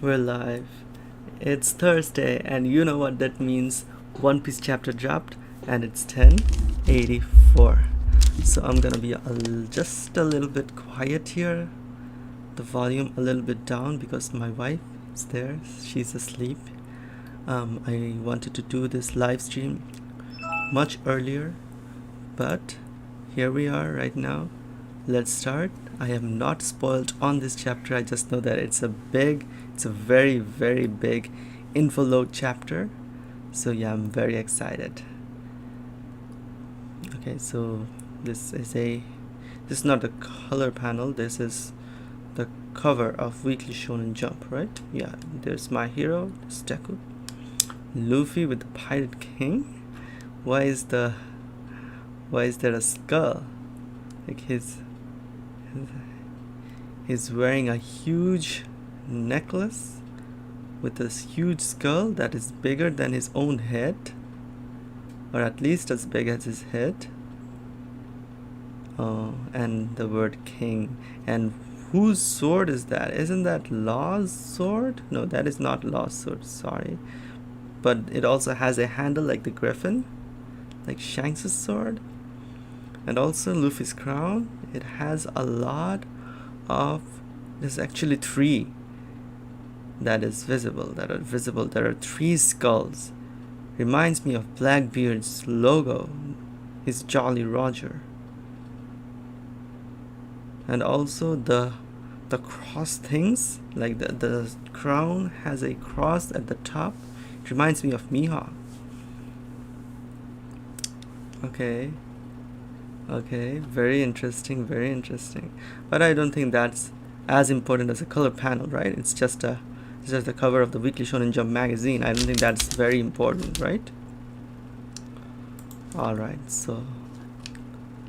We're live. It's Thursday, and you know what that means. One Piece chapter dropped, and it's 10:84. So I'm gonna be just a little bit quiet here. The volume a little bit down because my wife is there. She's asleep. I wanted to do this live stream much earlier, but here we are right now. Let's start. I am not spoiled on this chapter. I just know that it's a very, very big info load chapter. So yeah, I'm very excited. Okay, so this is not the color panel. This is the cover of Weekly Shonen Jump, right? Yeah, there's my hero, there's Deku. Luffy with the Pirate King. Why is there a skull? Like he's wearing a huge necklace with this huge skull that is bigger than his own head, or at least as big as his head. Oh, and the word king. And whose sword is that? Isn't that Law's sword? No, that is not Law's sword, sorry. But it also has a handle like the griffin, like Shanks' sword. And also Luffy's crown. It has a lot of, there's actually three that are visible. There are three skulls. Reminds me of Blackbeard's logo, his Jolly Roger. And also the cross things, like the crown has a cross at the top. It reminds me of Mihawk. Okay, very interesting. But I don't think that's as important as a color panel, right? It's just the cover of the Weekly Shonen Jump magazine. I don't think that's very important, right? Alright, so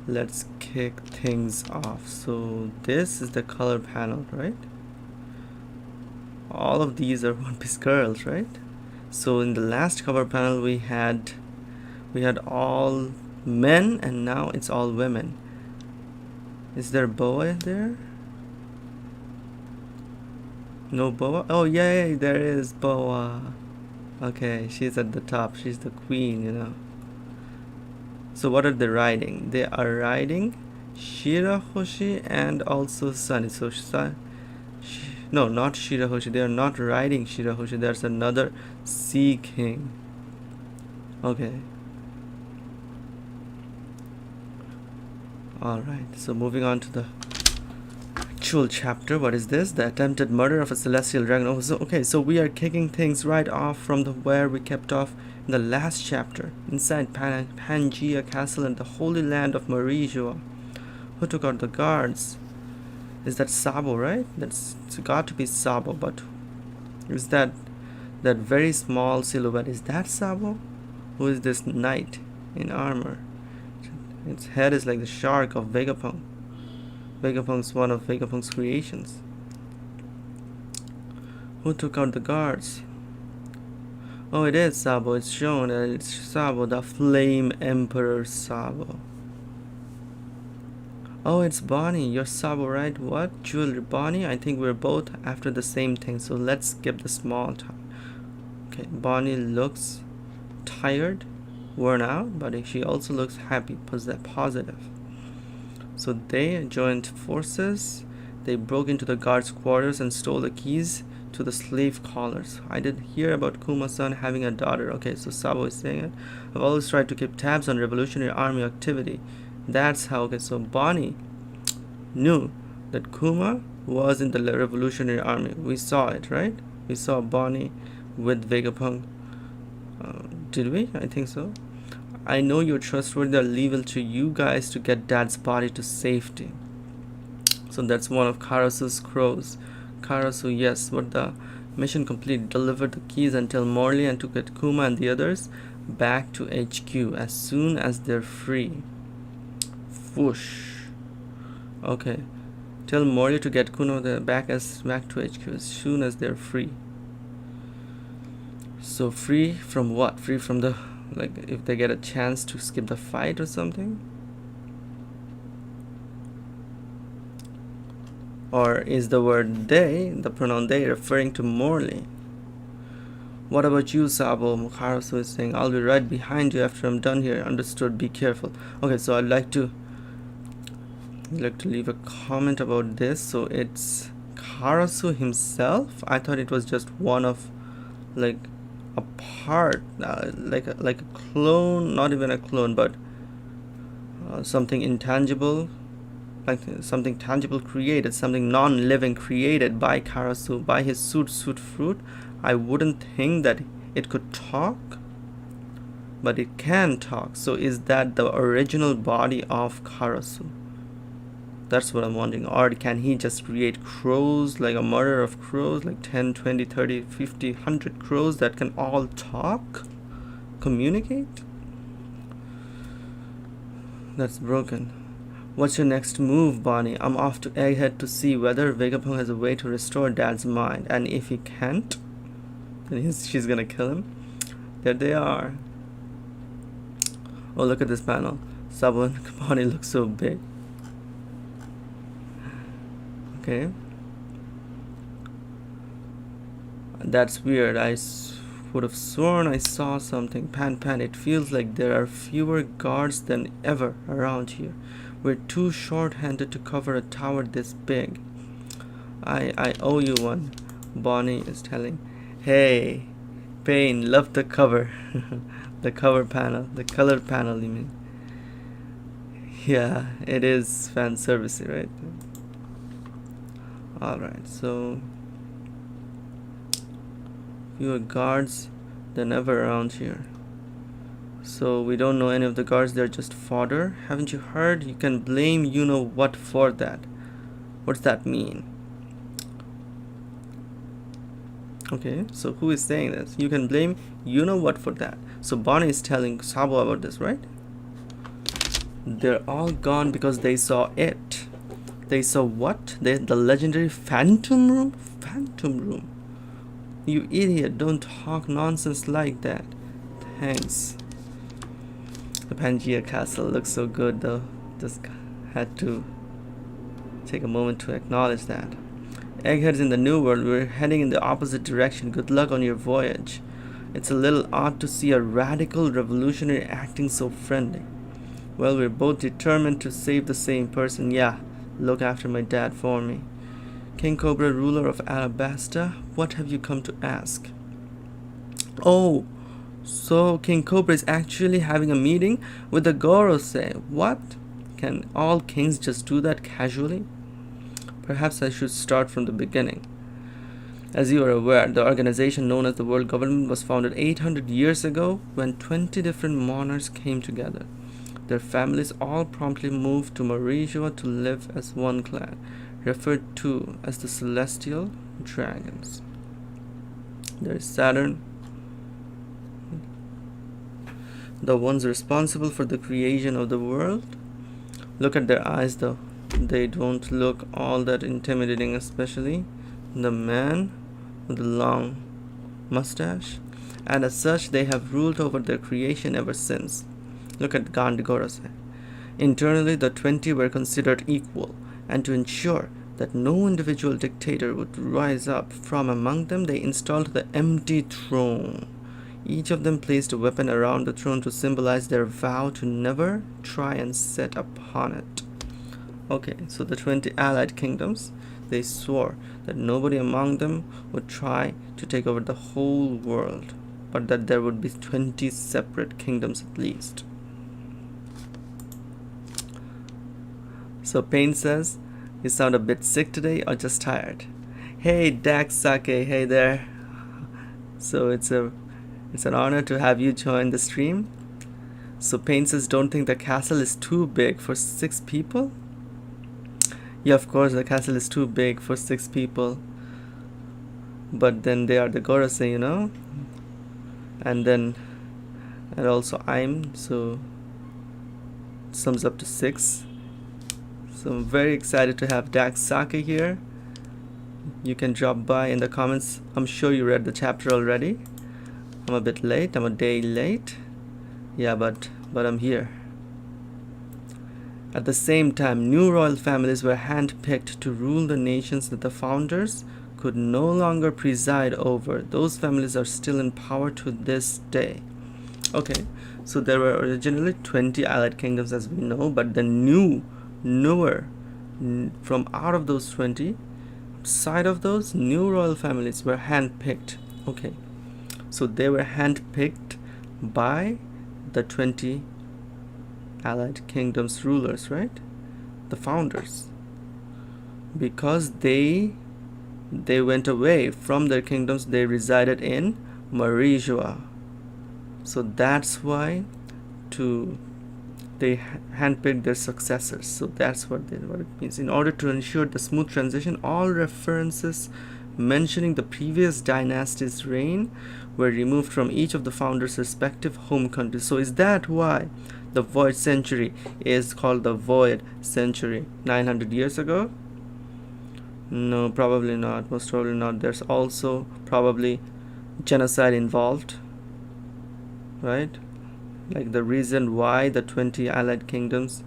let's kick things off. So this is the color panel, right? All of these are One Piece girls, right? So in the last cover panel we had all men, and now it's all women. Is there Boa there? No Boa? Oh yay, there is Boa. Okay, she's at the top. She's the queen, you know. So what are they riding? They are riding Shirahoshi and also Sunny. So no, not Shirahoshi. They are not riding Shirahoshi. There's another Sea King. Okay. Alright, so moving on to the actual chapter. What is this? The attempted murder of a celestial dragon. Oh, so we are kicking things right off from where we kept off in the last chapter. Inside Pangaea Castle in the Holy Land of Marijua. Who took out the guards? Is that Sabo, right? It's got to be Sabo, but is that very small silhouette? Is that Sabo? Who is this knight in armor? Its head is like the shark of Vegapunk. Vegapunk's one of Vegapunk's creations. Who took out the guards? Oh, it is Sabo. It's shown that it's Sabo, the Flame Emperor Sabo. Oh, it's Bonnie. You're Sabo, right? What? Jewelry Bonnie? I think we're both after the same thing, so let's skip the small time. Okay, Bonnie looks tired, worn out, but she also looks happy, positive. So they joined forces. They broke into the guards' quarters and stole the keys to the slave collars. I did hear about Kuma-san having a daughter. Okay, so Sabo is saying it. I've always tried to keep tabs on Revolutionary Army activity. That's how. Okay, so Bonnie knew that Kuma was in the Revolutionary Army. We saw it, right? We saw Bonnie with Vegapunk. Did we? I think so. I know you're trustworthy. I'll leave it to you guys to get Dad's body to safety. So that's one of Karasu's crows. Karasu, yes, but the mission complete. Deliver the keys and tell Morley and to get Kuma and the others back to HQ as soon as they're free. Whoosh. Okay. Tell Morley to get Kuma back to HQ as soon as they're free. So free from what? Free from the, like, if they get a chance to skip the fight or something? Or is the word they, the pronoun they, referring to Morley? What about you, Sabo? Karasu is saying, I'll be right behind you after I'm done here. Understood, be careful. Okay, so I'd like to leave a comment about this. So it's Karasu himself. I thought it was just one of like a part, like a clone, not even a clone, but something intangible, like something tangible created, something non-living created by Karasu, by his Sud fruit. I wouldn't think that it could talk, but it can talk. So is that the original body of Karasu? That's what I'm wondering. Or can he just create crows, like a murder of crows, like 10, 20, 30, 50, 100 crows that can all talk, communicate? That's broken. What's your next move, Bonnie? I'm off to Egghead to see whether Vegapunk has a way to restore Dad's mind. And if he can't, then she's gonna kill him. There they are. Oh, look at this panel. Sabo and Bonnie look so big. Okay. That's weird. I would have sworn I saw something. Pan, it feels like there are fewer guards than ever around here. We're too short-handed to cover a tower this big. I owe you one, Bonnie is telling. Hey, Pain, love the cover. The cover panel, the color panel, you mean? Yeah, it is fan servicey, right? Alright, so fewer guards than ever around here. So we don't know any of the guards, they're just fodder. Haven't you heard? You can blame you-know-what for that. What's that mean? Okay, so who is saying this? You can blame you-know-what for that. So Bonnie is telling Sabo about this, right? They're all gone because they saw it. They saw what? The legendary Phantom Room? Phantom Room. You idiot, don't talk nonsense like that. Thanks. The Pangaea Castle looks so good though. Just had to take a moment to acknowledge that. Egghead's in the New World. We're heading in the opposite direction. Good luck on your voyage. It's a little odd to see a radical revolutionary acting so friendly. Well, we're both determined to save the same person. Yeah, look after my dad for me. King Cobra, ruler of Alabasta, what have you come to ask? Oh, so King Cobra is actually having a meeting with the Gorosei. What? Can all kings just do that casually? Perhaps I should start from the beginning. As you are aware, the organization known as the World Government was founded 800 years ago when 20 different monarchs came together. Their families all promptly moved to Mauritia to live as one clan, referred to as the Celestial Dragons. There is Saturn, the ones responsible for the creation of the world. Look at their eyes though. They don't look all that intimidating, especially the man with the long mustache. And as such, they have ruled over their creation ever since. Look at Gand Gorosei. Internally, the 20 were considered equal, and to ensure that no individual dictator would rise up from among them, they installed the empty throne. Each of them placed a weapon around the throne to symbolize their vow to never try and set upon it. Okay, so the 20 allied kingdoms, they swore that nobody among them would try to take over the whole world, but that there would be 20 separate kingdoms at least. So Pain says, you sound a bit sick today or just tired? Hey Dax Sake, hey there. So it's an honor to have you join the stream. So Pain says, don't think the castle is too big for 6 people? Yeah, of course the castle is too big for 6 people. But then they are the Gorosei, And also I'm, so it sums up to 6. So I'm very excited to have Dax Sake here. You can drop by in the comments. I'm sure you read the chapter already. I'm a bit late. I'm a day late. Yeah, but I'm here. At the same time, new royal families were handpicked to rule the nations that the founders could no longer preside over. Those families are still in power to this day. Okay, so there were originally 20 allied kingdoms, as we know, but the newer, from out of those 20, side of those new royal families were handpicked. Okay, so they were handpicked by the 20 allied kingdoms rulers, right? The founders, because they went away from their kingdoms. They resided in Marijua, so that's why they handpicked their successors. So that's what it means. In order to ensure the smooth transition, all references mentioning the previous dynasty's reign were removed from each of the founders' respective home countries. So is that why the Void Century is called the Void Century 900 years ago? No, probably not. Most probably not. There's also probably genocide involved, right? Like the reason why the 20 allied kingdoms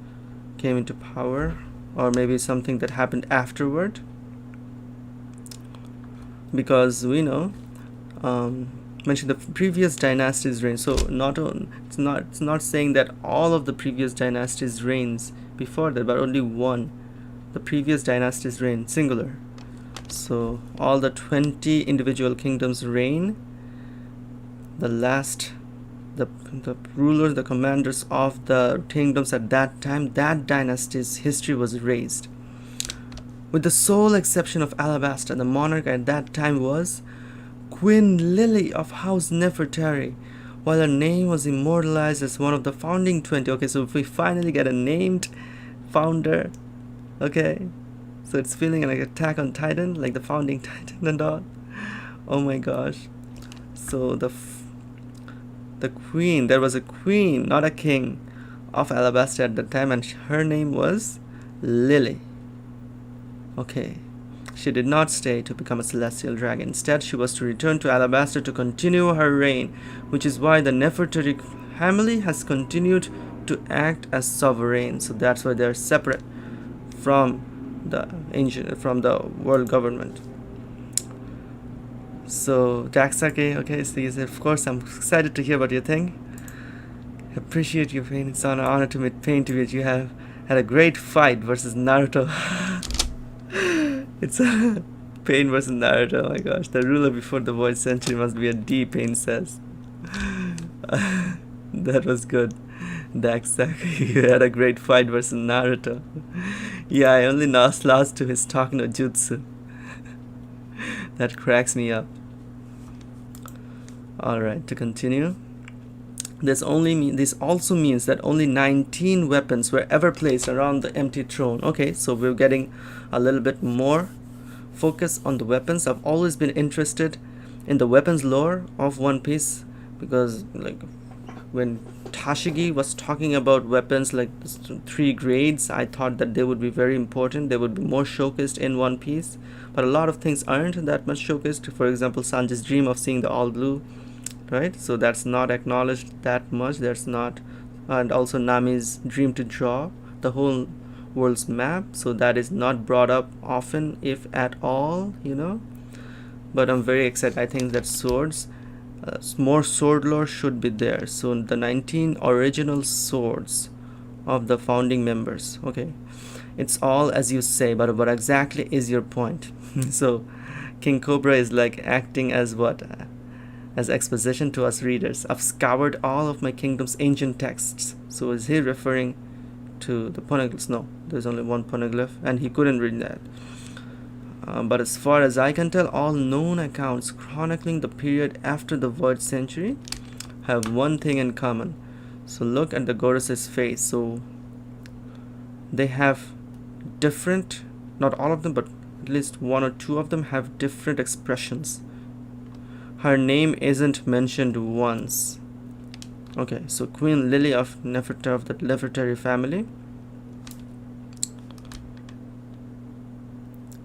came into power, or maybe something that happened afterward, because we know mention the previous dynasty's reign. So it's not saying that all of the previous dynasty's reigns before that, but only one, the previous dynasty's reign, singular. So all the 20 individual kingdoms reign, the rulers, the commanders of the kingdoms at that time, that dynasty's history was erased. With the sole exception of Alabasta, the monarch at that time was Queen Lily of House Nefertari, while her name was immortalized as one of the founding 20. Okay, so if we finally get a named founder, okay, so it's feeling like Attack on Titan, like the founding Titan and all. Oh my gosh. So the queen, there was a queen, not a king, of Alabasta at the time, and her name was Lily. Okay, she did not stay to become a celestial dragon. Instead, she was to return to Alabasta to continue her reign, which is why the Nefertari family has continued to act as sovereign. So that's why they're separate from the world government. So Daxake, okay, so of course I'm excited to hear what you think. Appreciate your pain. It's an honor to meet Pain to which you have had a great fight versus Naruto. It's a Pain versus Naruto. Oh my gosh, the ruler before the Void Century must be a D, Pain says. That was good. Daxake, you had a great fight versus Naruto. Yeah, I only lost to his talk no jutsu. That cracks me up. Alright, to continue. This also means that only 19 weapons were ever placed around the empty throne. Okay, so we're getting a little bit more focus on the weapons. I've always been interested in the weapons lore of One Piece, because like when Tashigi was talking about weapons like 3 grades, I thought that they would be very important. They would be more showcased in One Piece, but a lot of things aren't that much showcased. For example, Sanji's dream of seeing the all blue, right? So that's not acknowledged that much. There's not, and also Nami's dream to draw the whole world's map, so that is not brought up often, if at all, but I'm very excited. I think that swords, more sword lore should be there. So the 19 original swords of the founding members. Okay, it's all as you say, but what exactly is your point? So King Cobra is like acting as what? As exposition to us readers. I've scoured all of my kingdom's ancient texts. So is he referring to the poneglyphs? No, there's only one poneglyph, and he couldn't read that. But as far as I can tell, all known accounts chronicling the period after the Void Century have one thing in common. So look at the goddess's face. So they have different, not all of them, but at least 1 or 2 of them have different expressions. Her name isn't mentioned once. Okay, so Queen Lily of Nefertari, of the Nefertari family,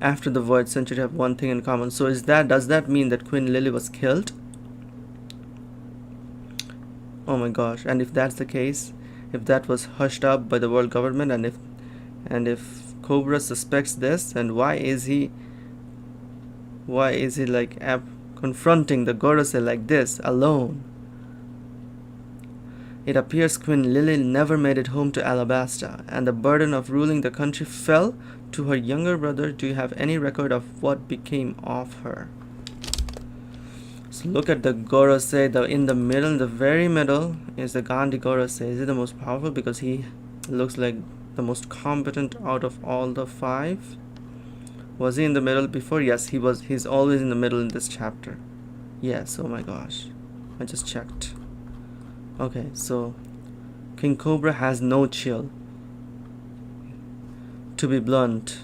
after the Void Century have one thing in common. So does that mean that Queen Lily was killed? Oh my gosh. And if that's the case, if that was hushed up by the world government, and if And if Cobra suspects this, then why is he like confronting the Gorosei like this alone? It appears Queen Lily never made it home to Alabasta, and the burden of ruling the country fell to her younger brother. Do you have any record of what became of her? So look at the Gorosei. In the middle, in the very middle, is the Gandhi Gorosei. Is he the most powerful? Because he looks like the most competent out of all the 5. Was he in the middle before? Yes, he was. He's always in the middle in this chapter. Yes, oh my gosh. I just checked. Okay, so King Cobra has no chill. To be blunt,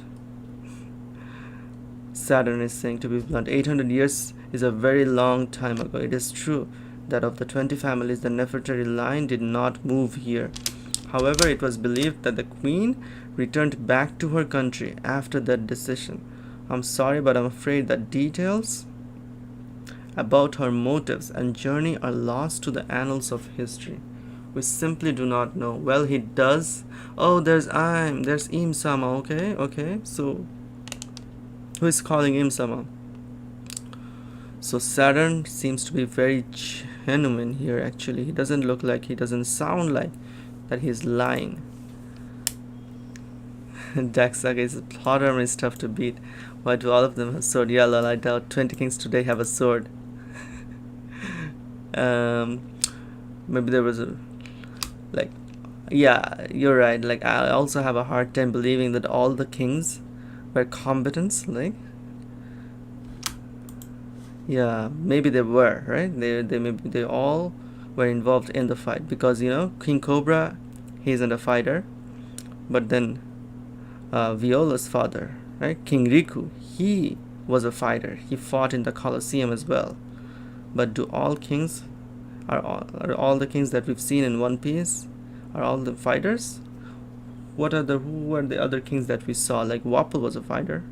Saturn is saying, to be blunt, 800 years is a very long time ago. It is true that of the 20 families, the Nefertari line did not move here. However, it was believed that the queen returned back to her country after that decision. I'm sorry, but I'm afraid that details about her motives and journey are lost to the annals of history. We simply do not know. Well, he does. Oh, there's Im Sama. Okay. So, who is calling Im Sama? So Saturn seems to be very genuine here. Actually, he doesn't look like, he doesn't sound like that he's lying. Daxaka is a plot armor is tough to beat. Why do all of them have sword? Yeah, lol, I doubt 20 kings today have a sword. Maybe there was a yeah, you're right. Like, I also have a hard time believing that all the kings were combatants. Yeah, maybe they were, right? They all were involved in the fight, because King Cobra, he isn't a fighter, but then Viola's father, right, King Riku, he was a fighter. He fought in the Colosseum as well. But do all kings are all the kings that we've seen in One Piece are all the fighters? Who are the other kings that we saw? Like Wapol was a fighter,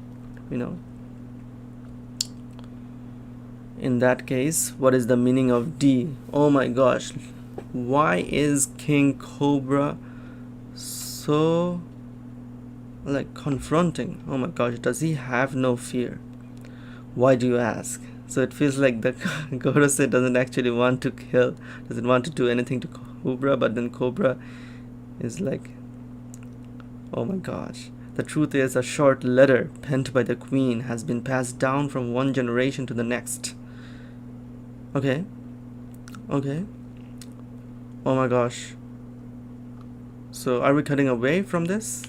In that case, what is the meaning of D? Oh my gosh, why is King Cobra so confronting? Oh my gosh, does he have no fear? Why do you ask? So it feels like the Gorosei doesn't actually want to kill, doesn't want to do anything to Cobra, but then Cobra is like, oh my gosh. The truth is, a short letter penned by the queen has been passed down from one generation to the next. Okay. Oh my gosh. So are we cutting away from this?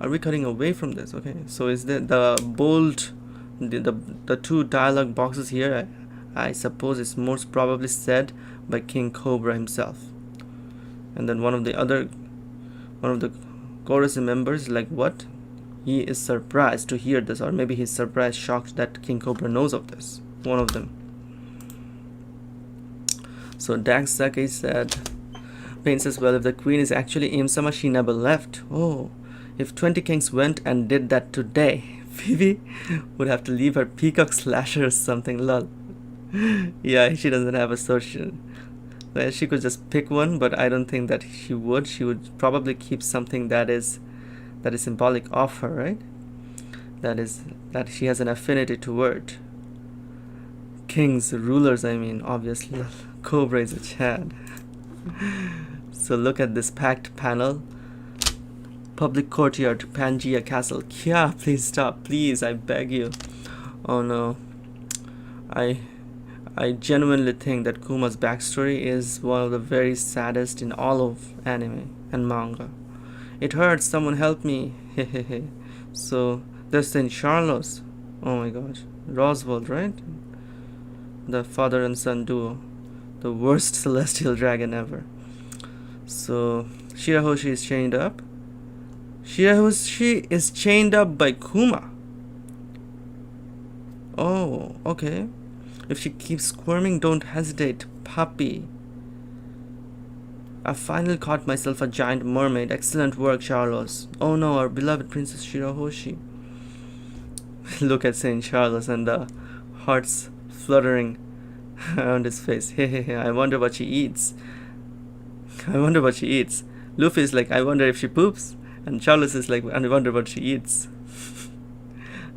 Okay. So is the bold, the two dialogue boxes here, I suppose it's most probably said by King Cobra himself. And then one of the Gorosei members, like, what? He is surprised to hear this, or maybe he's surprised, shocked that King Cobra knows of this. One of them. So Daxake said, Pain says, well, if the queen is actually Im Sama, she never left. Oh, if 20 kings went and did that today, Phoebe would have to leave her peacock slasher or something, lol. Yeah, she doesn't have a sword. Well, she could just pick one, but I don't think that she would. She would probably keep something that is symbolic of her, right? That she has an affinity toward. Kings, rulers, I mean, obviously. Cobra is a Chad. So look at this packed panel. Public courtyard, Pangaea Castle. Kya, please stop. Please, I beg you. Oh no. I genuinely think that Kuma's backstory is one of the very saddest in all of anime and manga. It hurts, someone help me. Hehehe. So there's Saint Charlos. Oh my gosh. Roswald, right? The father and son duo. The worst celestial dragon ever. So Shirahoshi is chained up. Shirahoshi is chained up by Kuma. Oh, okay. If she keeps squirming, don't hesitate, puppy. I finally caught myself a giant mermaid. Excellent work, Charlos. Oh no, our beloved Princess Shirahoshi. Look at Saint Charlos and the hearts fluttering around his face. Hehehe, I wonder what she eats. Luffy's like, I wonder if she poops. And Charles is like, I wonder what she eats.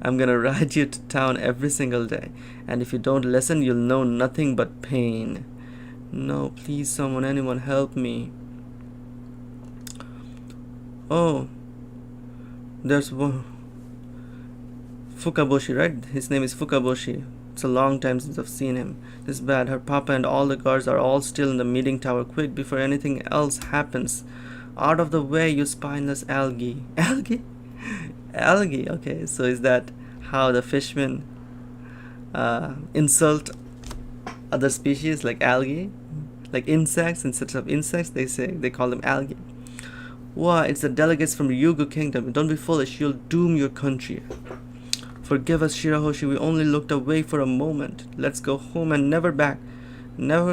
I'm gonna ride you to town every single day, and if you don't listen, you'll know nothing but pain. No, please, someone, anyone, help me. Oh, there's one. Fukaboshi, right? His name is Fukaboshi. It's a long time since I've seen him. This is bad. Her papa and all the guards are all still in the meeting tower. Quick, before anything else happens. Out of the way, you spineless algae. Algae? Algae, okay. So is that how the fishmen insult other species like algae? Like insects, instead of insects, they call them algae. Why, it's the delegates from the Yugo kingdom. Don't be foolish, you'll doom your country. Forgive us, Shirahoshi, we only looked away for a moment. Let's go home and never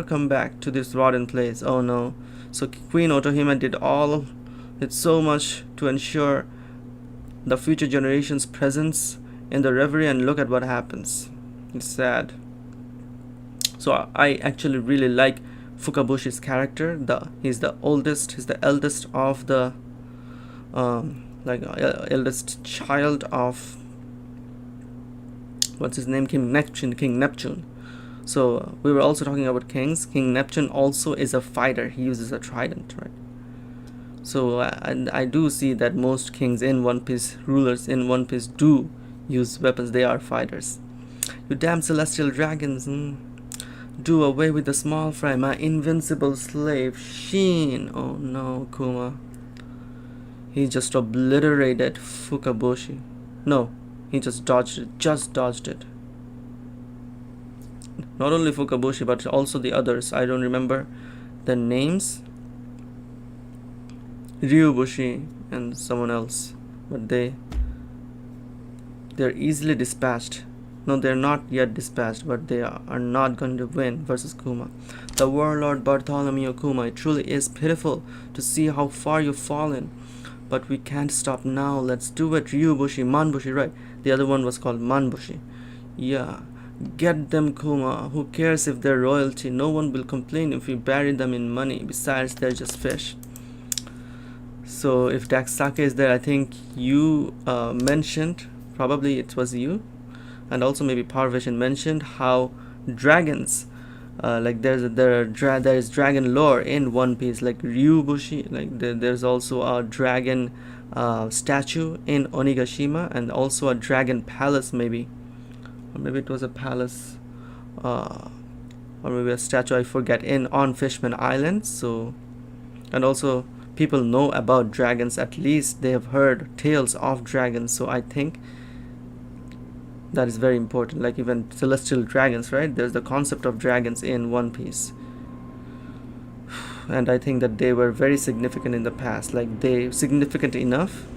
come back to this rotten place. Oh no. So Queen Otohime did so much to ensure the future generations' presence in the reverie, and look at what happens. It's sad. So I actually really like Fukaboshi's character. He's the eldest of the eldest child of, what's his name, King Neptune. So we were also talking about kings. King Neptune also is a fighter. He uses a trident, right? So I do see that most kings in One Piece, rulers in One Piece, do use weapons. They are fighters. You damn celestial dragons. Do away with the small fry, my invincible slave, Sheen. Oh no, Kuma. He just obliterated Fukaboshi. No, he just dodged it. Not only Fukaboshi, but also the others. I don't remember the names. Ryubushi and someone else. But they're easily dispatched. No, they're not yet dispatched, but they are not going to win versus Kuma. The warlord Bartholomew Kuma. It truly is pitiful to see how far you've fallen. But we can't stop now. Let's do it. Ryubushi, Manbushi, right? The other one was called Manbushi. Yeah. Get them, Kuma. Who cares if they're royalty? No one will complain if we bury them in money. Besides, they're just fish. So if Daksake is there, I think you mentioned, probably it was you, and also maybe Parveshan mentioned how dragons, like there is dragon lore in One Piece, like Ryubushi, like there's also a dragon statue in Onigashima, and also a dragon palace, maybe, or maybe it was a palace, or maybe a statue, I forget, on Fishman Island. So, and also people know about dragons, at least they have heard tales of dragons. So I think that is very important. Like even celestial dragons, right? There's the concept of dragons in One Piece, and I think that they were very significant in the past. Like they significant enough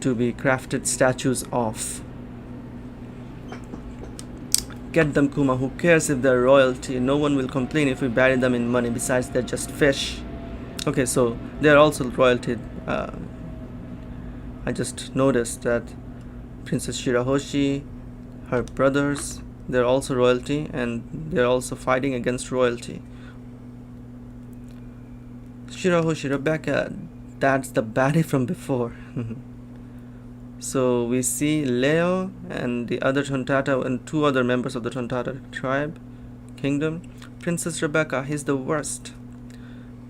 to be crafted statues of. Get them, Kuma. Who cares if they're royalty? No one will complain if we bury them in money. Besides, they're just fish. Okay, so they're also royalty. I just noticed that Princess Shirahoshi, her brothers, they're also royalty, and they're also fighting against royalty. Shirahoshi, Rebecca, that's the baddie from before. So we see Leo and the other Tontata and two other members of the Tontata tribe, kingdom. Princess Rebecca, he's the worst.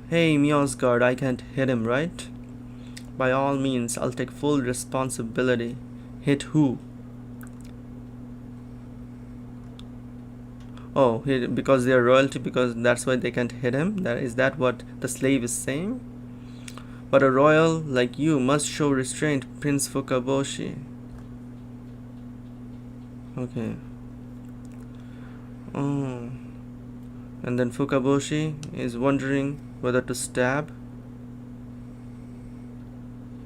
Hey, Mjosgard, I can't hit him, right? By all means, I'll take full responsibility. Hit who? Oh, because they are royalty, because that's why they can't hit him? Is that what the slave is saying? But a royal like you must show restraint, Prince Fukaboshi. Okay. Oh. And then Fukaboshi is wondering whether to stab.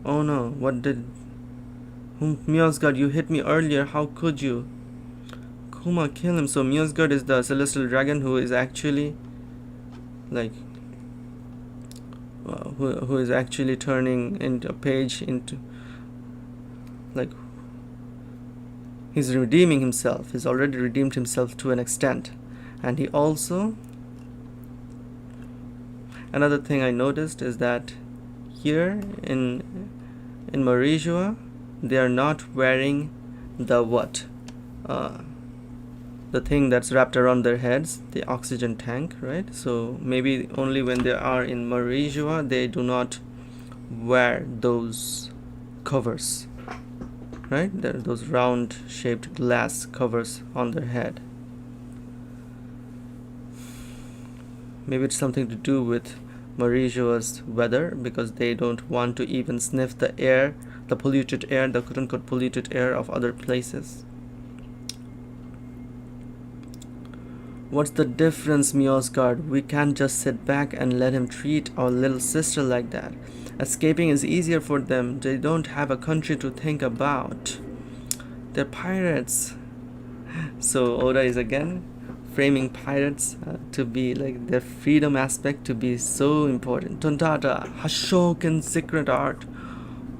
Oh no, what did... Mjosgard, you hit me earlier, how could you? Kuma, kill him. So Mjosgard is the celestial dragon who is actually like who is actually turning into a page into, like, he's redeeming himself. He's already redeemed himself to an extent. And he also, another thing I noticed is that here in in Marijua, they are not wearing the what? The thing that's wrapped around their heads, the oxygen tank, right? So maybe only when they are in Marijua, they do not wear those covers, right? Those round shaped glass covers on their head. Maybe it's something to do with Marijua's weather, because they don't want to even sniff the air, the polluted air, the quote-unquote polluted air of other places. What's the difference, Miosgard? We can't just sit back and let him treat our little sister like that. Escaping is easier for them. They don't have a country to think about. They're pirates. So Oda is again framing pirates to be like their freedom aspect to be so important. Tontata, Hashoken secret art.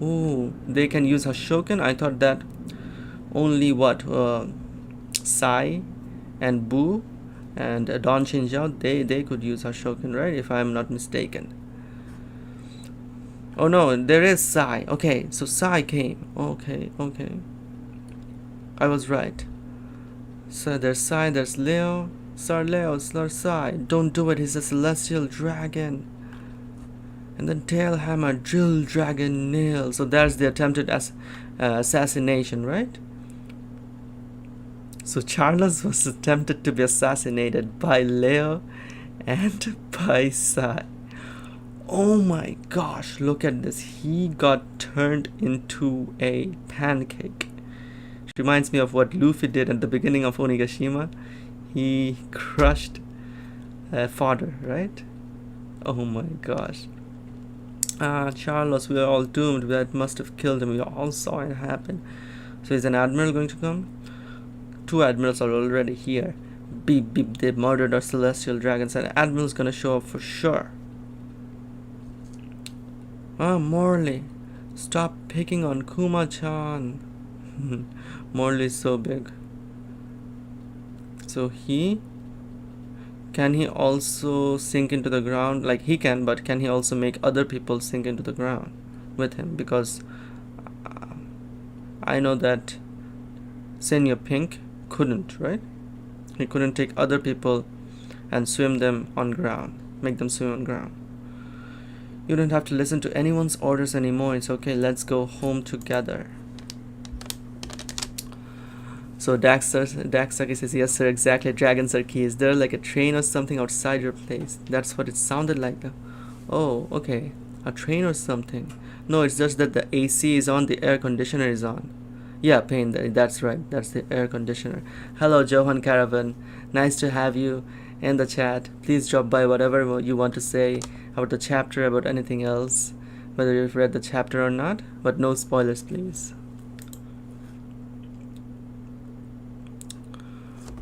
Oh, they can use Hashoken? I thought that only what? Sai and Boo and Don Shinjiao, they could use Hashoken, right? If I'm not mistaken. Oh no, there is Sai. Okay, so Sai came. Okay. I was right. So there's Sai, there's Leo. Sir Leo, Sir Sai. Don't do it, he's a celestial dragon. And then Tailhammer, Drill Dragon, Nail. So there's the attempted assassination, right? So Charles was attempted to be assassinated by Leo and by Sai. Oh my gosh, look at this. He got turned into a pancake. It reminds me of what Luffy did at the beginning of Onigashima. He crushed fodder, right? Oh my gosh. Charles, we are all doomed. That must have killed him. We all saw it happen. So is an admiral going to come? 2 admirals are already here. Beep beep, they murdered our celestial dragons. An admiral's gonna show up for sure. Morley, stop picking on Kuma-chan. Morley's so big. So can he also sink into the ground? Like he can, but can he also make other people sink into the ground with him? Because I know that Senior Pink couldn't, right? He couldn't take other people and swim them on ground, make them swim on ground. You don't have to listen to anyone's orders anymore. It's okay, let's go home together. So Daxaki says, yes sir, exactly, dragons are key. Is there like a train or something outside your place? That's what it sounded like. Oh, okay, a train or something. No, it's just that the AC is on, the air conditioner is on. Yeah, Pain, that's right, that's the air conditioner. Hello Johan Caravan, nice to have you in the chat. Please drop by whatever you want to say about the chapter, about anything else, whether you've read the chapter or not, but no spoilers please.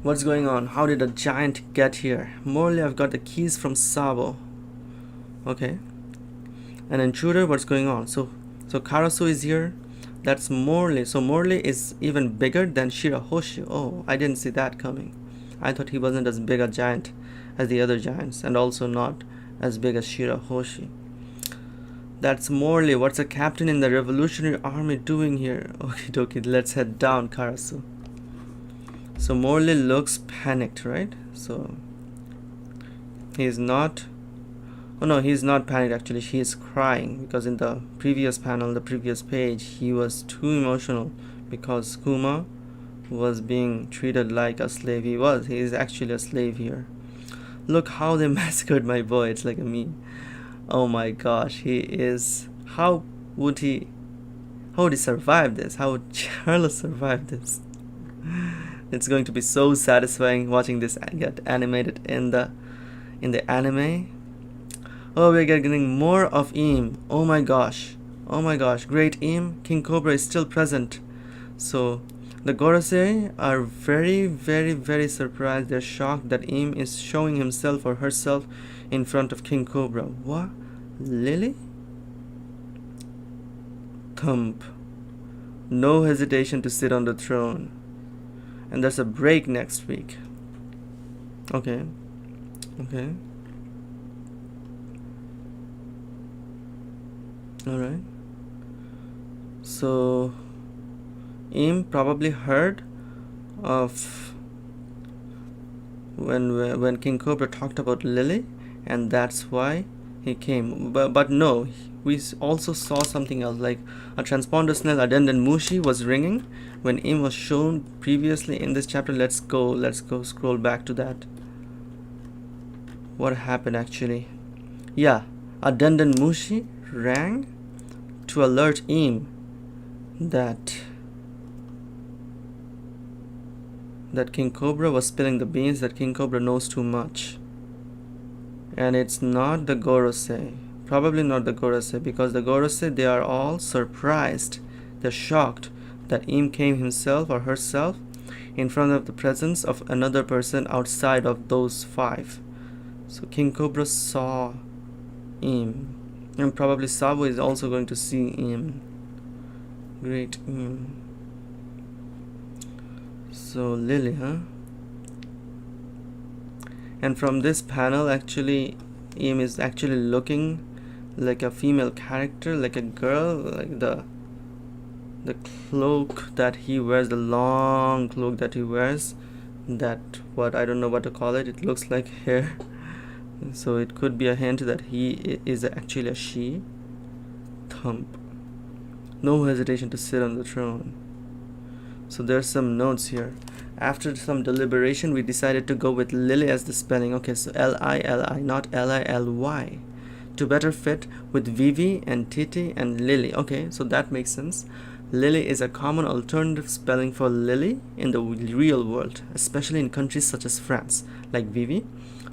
What's going on? How did a giant get here? Morley, I've got the keys from Sabo. Okay. An intruder, what's going on? So Karasu is here. That's Morley. So Morley is even bigger than Shirahoshi. Oh, I didn't see that coming. I thought he wasn't as big a giant as the other giants, and also not as big as Shirahoshi. That's Morley. What's a captain in the Revolutionary Army doing here? Okie dokie, let's head down, Karasu. So Morley looks panicked, right? So he's not... Oh no, he's not panicked actually. He is crying because in the previous panel, the previous page, he was too emotional because Kuma was being treated like a slave. He is actually a slave here. Look how they massacred my boy. It's like a meme. Oh my gosh, he is... How would he survive this? How would Charles survive this? It's going to be so satisfying watching this get animated in the anime. Oh, we're getting more of Im. Oh my gosh, great Im. King Cobra is still present. So the Gorosei are very, very, very surprised. They're shocked that Im is showing himself or herself in front of King Cobra. What? Lily? Thump. No hesitation to sit on the throne. And there's a break next week. Okay. Alright. So Im probably heard of when King Cobra talked about Lily, and that's why he came. But no, we also saw something else, like a transponder snail Addendum Mushi was ringing when Im was shown previously in this chapter. Let's go scroll back to that. What happened actually? Yeah, Addendum Mushi rang to alert Im that King Cobra was spilling the beans, that King Cobra knows too much. And it's not the Gorosei. Probably not the Gorosei, because the Gorosei, they are all surprised. They're shocked that Im came himself or herself in front of the presence of another person outside of those 5. So King Cobra saw Im. And probably Sabo is also going to see Im. Great Im. So Lily, huh? And from this panel, actually, Im is actually looking like a female character, like a girl, like the cloak that he wears, the long cloak that he wears, that what I don't know what to call it. It looks like hair, so it could be a hint that he is actually a she. Thump. No hesitation to sit on the throne. So there's some notes here. After some deliberation, we decided to go with Lily as the spelling. Okay, so L-I-L-I, not L-I-L-Y, to better fit with Vivi and Titi and Lily. Okay, so that makes sense. Lily is a common alternative spelling for Lily in the real world, especially in countries such as France, like Vivi.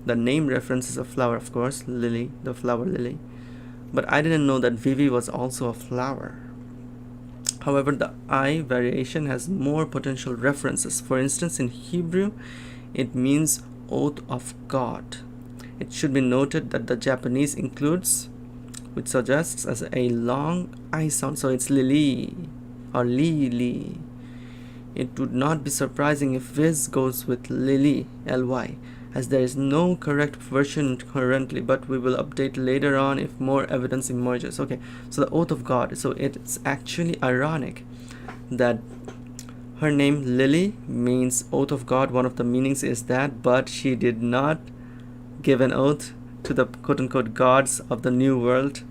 The name references a flower, of course, Lily, the flower lily. But I didn't know that Vivi was also a flower. However, the I variation has more potential references. For instance, in Hebrew, it means oath of God. It should be noted that the Japanese includes, which suggests as a long I sound, so it's Lili or Lili. It would not be surprising if Viz goes with Lily, L-Y, as there is no correct version currently, but we will update later on if more evidence emerges. Okay, so the oath of God. So it's actually ironic that her name Lily means oath of God. One of the meanings is that, but she did not give an oath to the quote-unquote gods of the new world,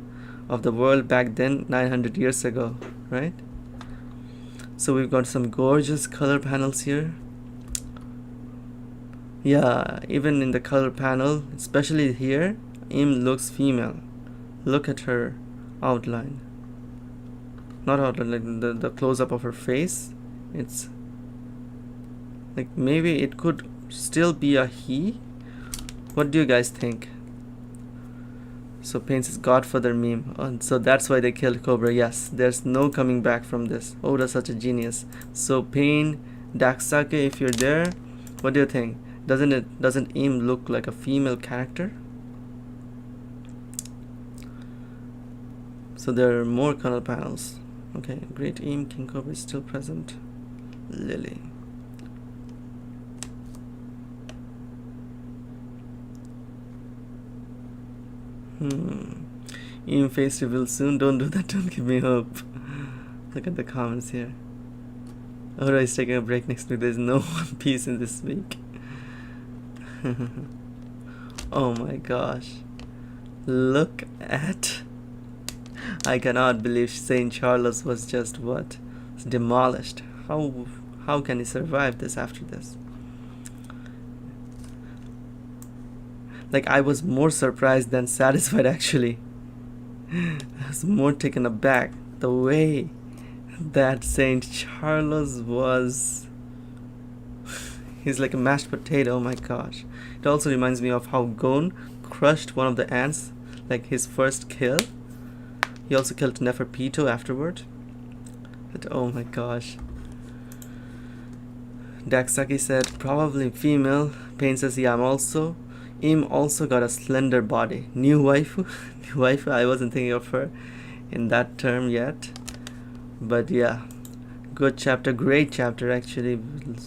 of the world back then, 900 years ago, right? So we've got some gorgeous color panels here. Yeah, even in the color panel, especially here, Im looks female. Look at her outline. Not outline, like the close-up of her face. It's like maybe it could still be a he. What do you guys think? So Pain says Godfather meme. Oh, so that's why they killed Cobra. Yes, there's no coming back from this. Oda's such a genius. So Pain, Daksake, if you're there, what do you think? Doesn't Im look like a female character? So there are more color panels. Okay, Great Im, King Cobra is still present. Lily. Im face reveal soon. Don't do that. Don't give me hope. Look at the comments here. Oda is taking a break next week. There's no One Piece in this week. Oh my gosh. Look at... I cannot believe St. Charles was just what? It's demolished. How can he survive this after this? Like, I was more surprised than satisfied actually. I was more taken aback. The way that St. Charles was... He's like a mashed potato, oh my gosh. It also reminds me of how Gon crushed one of the ants, like his first kill. He also killed Neferpito afterward. But oh my gosh. Daksaki said, probably female. Pain says, yeah, I'm also. Im also got a slender body. New waifu? New waifu? I wasn't thinking of her in that term yet. But yeah. Good chapter, great chapter actually,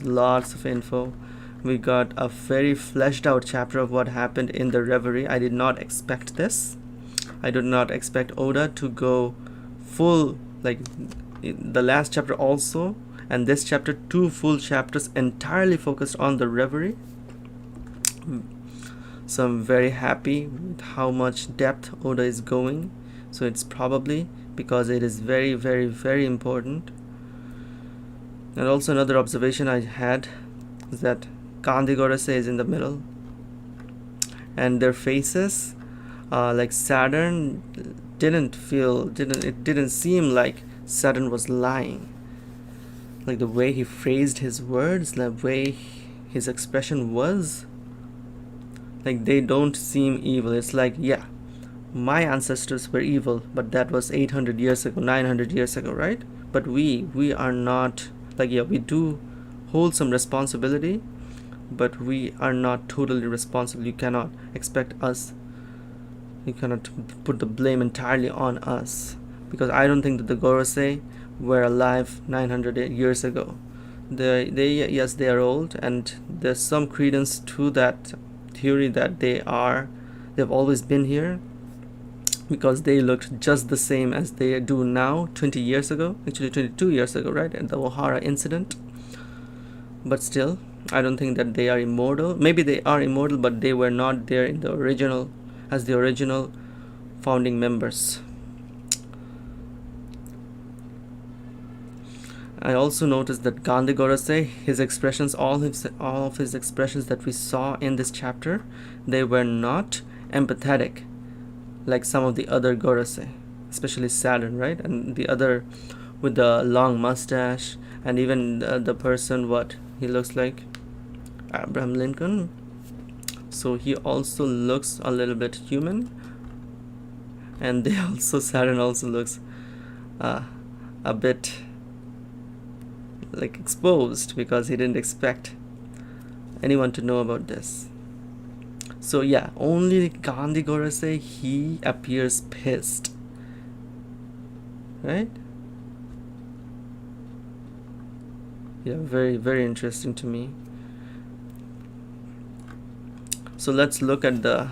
lots of info. We got a very fleshed out chapter of what happened in the Reverie. I did not expect this. I did not expect Oda to go full, like the last chapter also, and this chapter, 2 full chapters entirely focused on the reverie. So I'm very happy with how much depth Oda is going. So it's probably because it is very, very, very important. And also another observation I had is that Kandi Gorosei is in the middle, and their faces, like Saturn, it didn't seem like Saturn was lying. Like the way he phrased his words, the way his expression was, like they don't seem evil. It's like, yeah, my ancestors were evil, but that was 800 years ago, 900 years ago, right? But we are not, like, yeah, we do hold some responsibility, but we are not totally responsible. You cannot put the blame entirely on us, because I don't think that the Gorosei were alive 900 years ago. Yes, they are old, and there's some credence to that theory that they've always been here, because they looked just the same as they do now 20 years ago, actually 22 years ago, right, at the Ohara incident. But still, I don't think that they are immortal. Maybe they are immortal, but they were not there in the original, as the original founding members. I also noticed that Kandi Gorosei, his expressions, all of his expressions that we saw in this chapter, they were not empathetic like some of the other Gorosei, especially Saturn, right? And the other with the long mustache, and even the person, what he looks like, Abraham Lincoln. So he also looks a little bit human, and Saturn also looks a bit like exposed, because he didn't expect anyone to know about this. So yeah, only Kandi Gorosei, he appears pissed, right? Yeah, very, very interesting to me. So let's look at the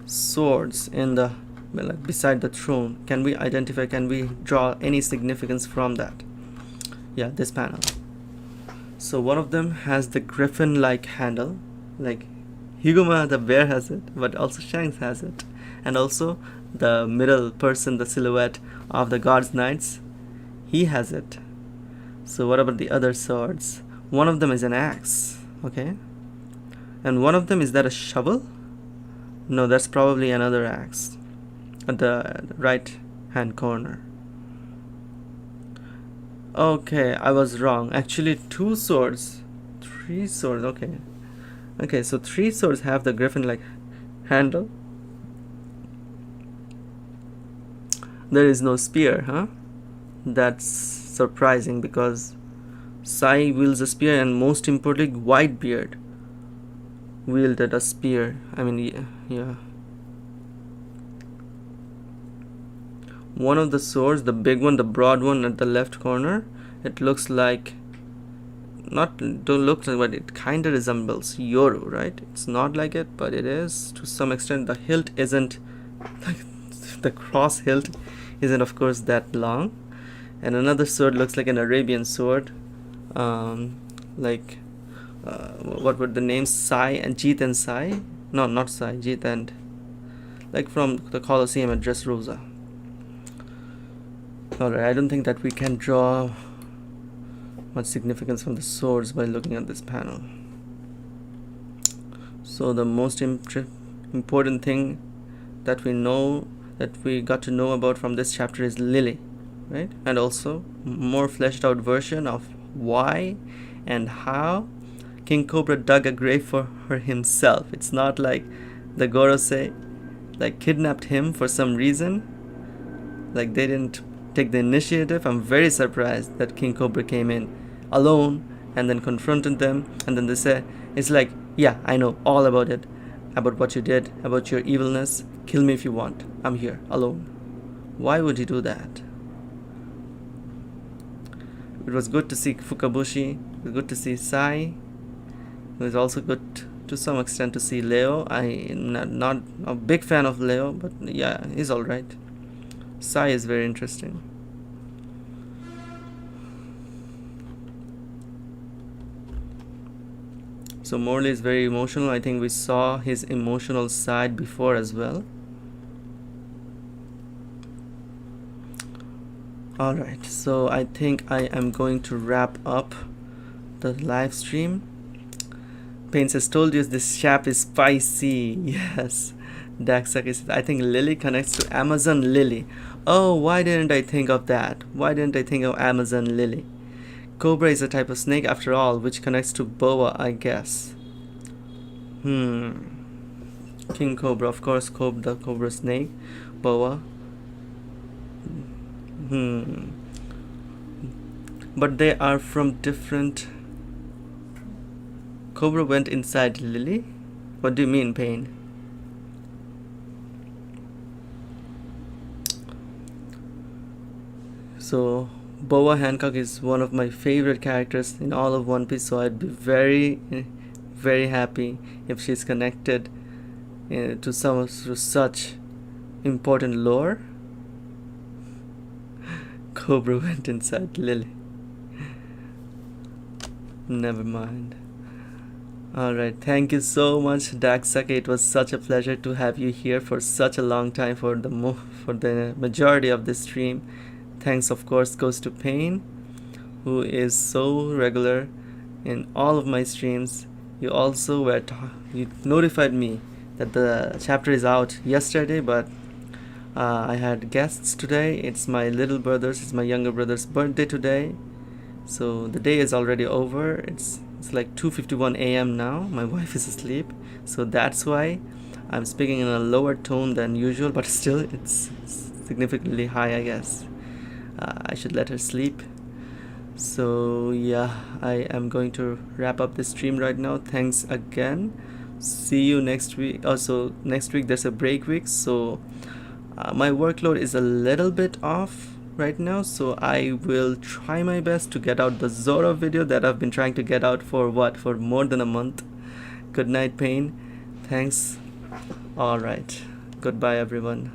swords in the, like, beside the throne. Can we draw any significance from that? Yeah, this panel. So one of them has the griffin-like handle, like Higuma the bear has it, but also Shanks has it. And also the middle person, the silhouette of the God's Knights, he has it. So what about the other swords? One of them is an axe, okay? And one of them, is that a shovel? No, that's probably another axe at the right hand corner. Okay, I was wrong. Actually, 2 swords. 3 swords, okay. Okay, so 3 swords have the griffin-like handle. There is no spear, huh? That's surprising, because Sai wields a spear, and most importantly, Whitebeard wielded a spear. I mean, yeah. One of the swords, the big one, the broad one at the left corner, it looks like, don't look like, but it kind of resembles Yoru, right? It's not like it, but it is to some extent. The hilt isn't, like, the cross hilt isn't, of course, that long. And another sword looks like an Arabian sword, like, what were the names? Sai and Jeet and Sai? No, not Sai, Jeet and, like, from the Colosseum at Dressrosa. Alright, I don't think that we can draw much significance from the swords by looking at this panel. So the most important thing that we got to know about from this chapter is Lily, right? And also more fleshed out version of why and how King Cobra dug a grave for her himself. It's not like the Gorosei, like, kidnapped him for some reason. Like, they didn't take the initiative. I'm very surprised that King Cobra came in alone and then confronted them, and then they say, it's like, yeah, I know all about it, about what you did, about your evilness. Kill me if you want. I'm here alone. Why would he do that? It was good to see Fukabushi. It was good to see Sai. It was also good to some extent to see Leo. I'm not a big fan of Leo, but yeah, he's alright. Sai is very interesting. So Morley is very emotional. I think we saw his emotional side before as well. Alright, so I think I am going to wrap up the live stream. Pain says, told you this chap is spicy. Yes. Daxaki says, I think Lily connects to Amazon Lily. Oh, why didn't I think of that? Why didn't I think of Amazon Lily? Cobra is a type of snake after all, which connects to boa, I guess. King Cobra, of course, the cobra snake. Boa. But they are from different... Cobra went inside Lily? What do you mean, Pain? So, Boa Hancock is one of my favorite characters in all of One Piece, so I'd be very, very happy if she's connected to such important lore. Cobra went inside Lily. Never mind. Alright, thank you so much, Daxaki. It was such a pleasure to have you here for such a long time for the majority of the stream. Thanks, of course, goes to Pain, who is so regular in all of my streams. You also you notified me that the chapter is out yesterday, but I had guests today. It's my younger brother's birthday today, so the day is already over. It's like 2:51 a.m. now. My wife is asleep, so that's why I'm speaking in a lower tone than usual, but still it's significantly high, I guess. I should let her sleep. So yeah, I am going to wrap up the stream right now. Thanks again. See you next week. Also, next week there's a break week, so my workload is a little bit off right now, so I will try my best to get out the Zoro video that I've been trying to get out for more than a month. Good night, Pain. Thanks. Alright, goodbye everyone.